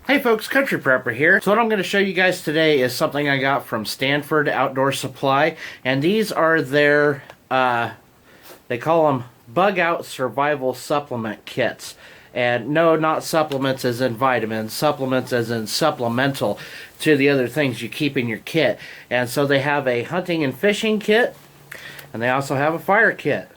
Hey folks, Country Prepper here. So what I'm going to show you guys today is something I got from Stanford Outdoor Supply, and these are their, they call them Bug Out Survival Supplement Kits. And no, not supplements as in vitamins, supplements as in supplemental to the other things you keep in your kit. And so they have a hunting and fishing kit, and they also have a fire kit.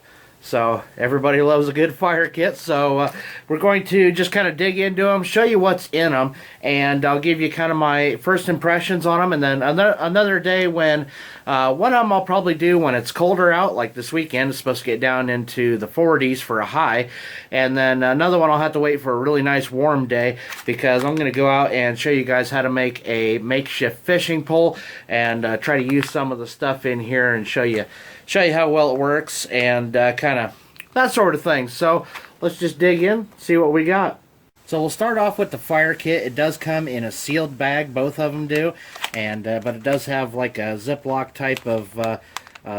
So everybody loves a good fire kit, so we're going to just kind of dig into them, show you what's in them, and I'll give you kind of my first impressions on them. And then another day when one of them I'll probably do when it's colder out, like this weekend. It's supposed to get down into the 40s for a high, and then another one I'll have to wait for a really nice warm day, because I'm going to go out and show you guys how to make a makeshift fishing pole and try to use some of the stuff in here and show you how well it works and kind of that sort of thing. So let's just dig in, see what we got. So we'll start off with the fire kit. It does come in a sealed bag, both of them do, and but it does have like a Ziploc type of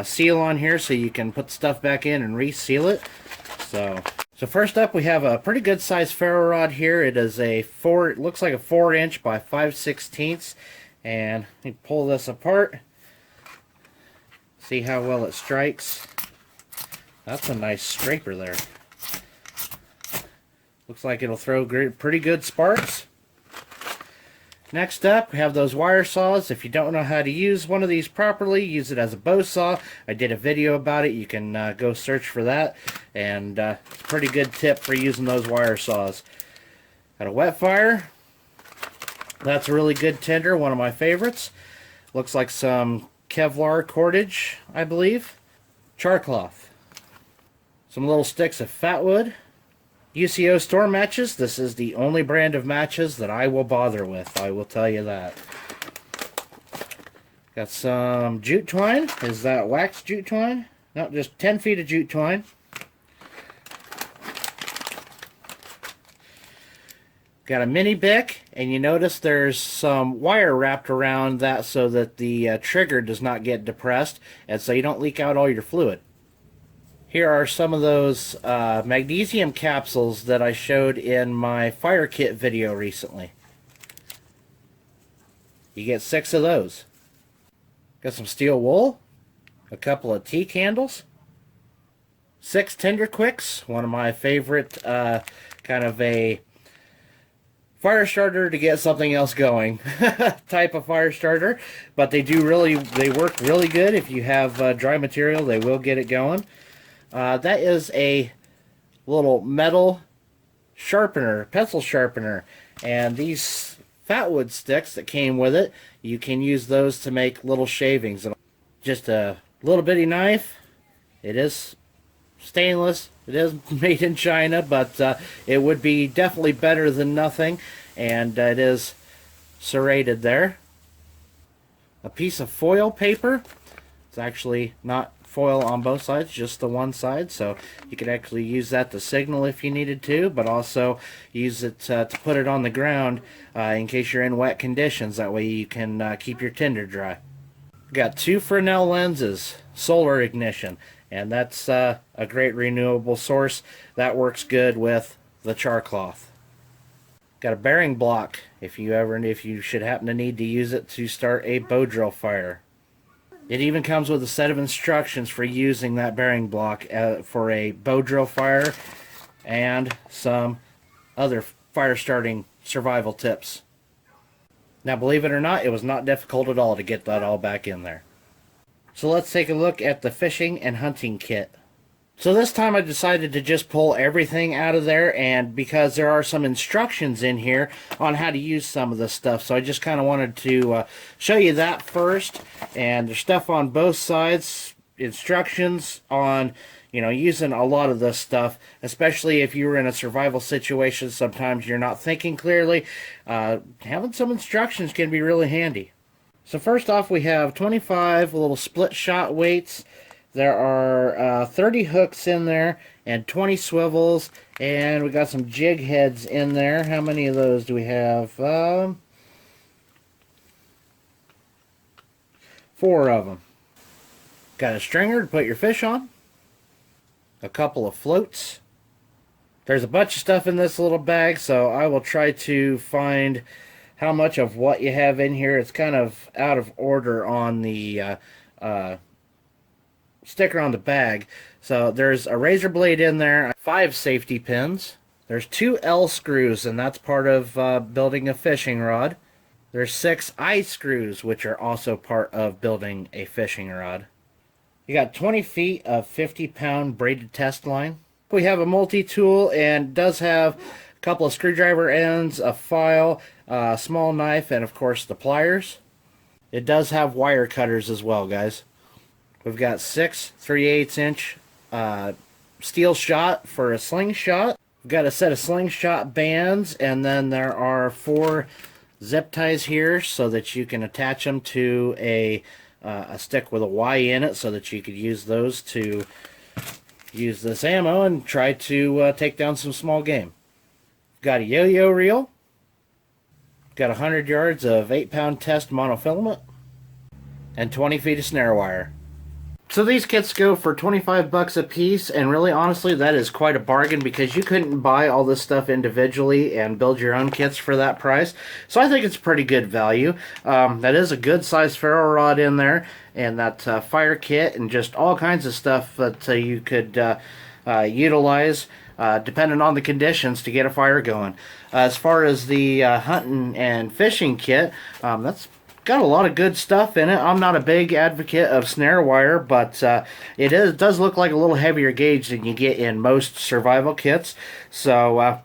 seal on here, so you can put stuff back in and reseal it. So first up, we have a pretty good sized ferro rod here. It is it looks like a 4" by 5/16, and let me pull this apart. See how well it strikes. That's a nice scraper there. Looks like it'll throw pretty good sparks. Next up, we have those wire saws. If you don't know how to use one of these properly, use it as a bow saw. I did a video about it. You can go search for that. And it's a pretty good tip for using those wire saws. Got a wet fire. That's a really good tinder, one of my favorites. Looks like some Kevlar cordage, I believe. Char cloth. Some little sticks of Fatwood. UCO store matches. This is the only brand of matches that I will bother with, I will tell you that. Got some jute twine. Is that wax jute twine? No, just 10 feet of jute twine. Got a mini bic, and you notice there's some wire wrapped around that so that the trigger does not get depressed, and so you don't leak out all your fluid. Here are some of those magnesium capsules that I showed in my fire kit video recently. You get 6 of those. Got some steel wool, a couple of tea candles, 6 Tinder Quicks, one of my favorite kind of a fire starter to get something else going type of fire starter, but they work really good. If you have dry material, they will get it going. That is a little metal sharpener, pencil sharpener, and these Fatwood sticks that came with it, you can use those to make little shavings. Just a little bitty knife. It is stainless. It is made in China, but it would be definitely better than nothing, and it is serrated there. A piece of foil paper. It's actually not foil on both sides, just the one side, so you could actually use that to signal if you needed to, but also use it to put it on the ground in case you're in wet conditions. That way you can keep your tinder dry. Got 2 Fresnel lenses, solar ignition, and that's a great renewable source. That works good with the Char Cloth. Got a bearing block if you should happen to need to use it to start a bow drill fire. It even comes with a set of instructions for using that bearing block for a bow drill fire and some other fire starting survival tips. Now, believe it or not, it was not difficult at all to get that all back in there. So let's take a look at the fishing and hunting kit. So this time I decided to just pull everything out of there, and because there are some instructions in here on how to use some of this stuff, so I just kind of wanted to show you that first. And there's stuff on both sides, instructions on using a lot of this stuff, especially if you were in a survival situation. Sometimes you're not thinking clearly. Having some instructions can be really handy. So first off, we have 25 little split shot weights. There are 30 hooks in there and 20 swivels, and we got some jig heads in there. How many of those do we have? 4 of them. Got a stringer to put your fish on, a couple of floats, There's a bunch of stuff in this little bag, so I will try to find how much of what you have in here. It's kind of out of order on the sticker on the bag. So there's a razor blade in there, 5 safety pins. There's 2 L screws, and that's part of building a fishing rod. There's 6 I screws, which are also part of building a fishing rod. You got 20 feet of 50-pound braided test line. We have a multi-tool, and does have a couple of screwdriver ends, a file, a small knife, and of course the pliers. It does have wire cutters as well, guys. We've got 6 3/8-inch steel shot for a slingshot. We've got a set of slingshot bands, and then there are 4 zip ties here so that you can attach them to a stick with a Y in it, so that you could use those to use this ammo and try to take down some small game. We've got a yo-yo reel. We've got 100 yards of 8-pound test monofilament and 20 feet of snare wire. So these kits go for 25 bucks a piece, and really honestly that is quite a bargain, because you couldn't buy all this stuff individually and build your own kits for that price. So I think it's pretty good value. That is a good size ferro rod in there, and that fire kit, and just all kinds of stuff that you could utilize depending on the conditions to get a fire going. As far as the hunting and fishing kit, that's got a lot of good stuff in it. I'm not a big advocate of snare wire, but it does look like a little heavier gauge than you get in most survival kits. So I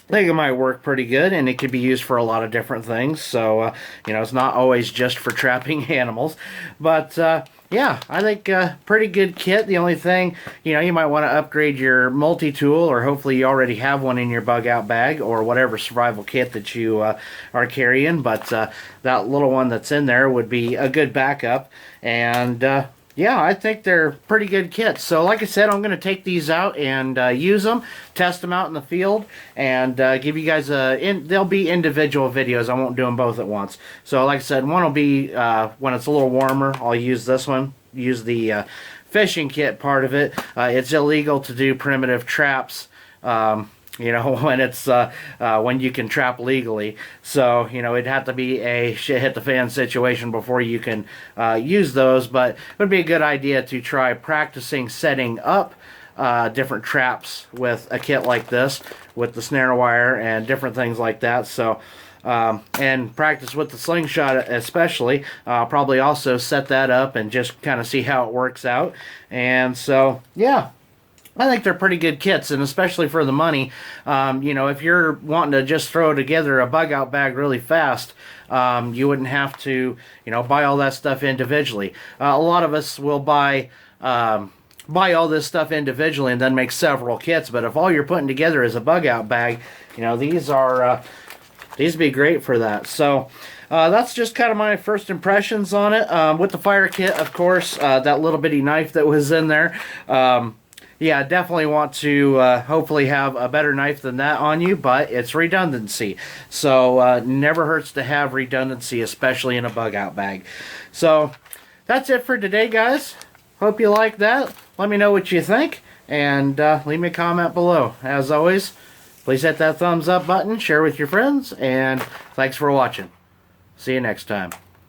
think it might work pretty good, and it could be used for a lot of different things. So you know, it's not always just for trapping animals. But yeah, I think pretty good kit. The only thing, you know, you might want to upgrade your multi-tool, or hopefully you already have one in your bug out bag, or whatever survival kit that you are carrying. But that little one that's in there would be a good backup. And yeah, I think they're pretty good kits. So like I said, I'm going to take these out and use them, test them out in the field, and give you guys they'll be individual videos. I won't do them both at once. So like I said, one will be when it's a little warmer. I'll use this one, use the fishing kit part of it. It's illegal to do primitive traps, you know, when it's when you can trap legally. So, you know, it'd have to be a shit hit the fan situation before you can use those. But it would be a good idea to try practicing setting up different traps with a kit like this, with the snare wire and different things like that. So and practice with the slingshot especially. Probably also set that up and just kind of see how it works out. And so yeah, I think they're pretty good kits, and especially for the money. You know, if you're wanting to just throw together a bug out bag really fast, you wouldn't have to, you know, buy all that stuff individually. A lot of us will buy all this stuff individually and then make several kits. But if all you're putting together is a bug out bag, you know, these would be great for that. So that's just kind of my first impressions on it. With the fire kit, of course, that little bitty knife that was in there. Yeah, definitely want to hopefully have a better knife than that on you, but it's redundancy. So never hurts to have redundancy, especially in a bug out bag. So that's it for today, guys. Hope you like that. Let me know what you think, and leave me a comment below. As always, please hit that thumbs up button, share with your friends, and thanks for watching. See you next time.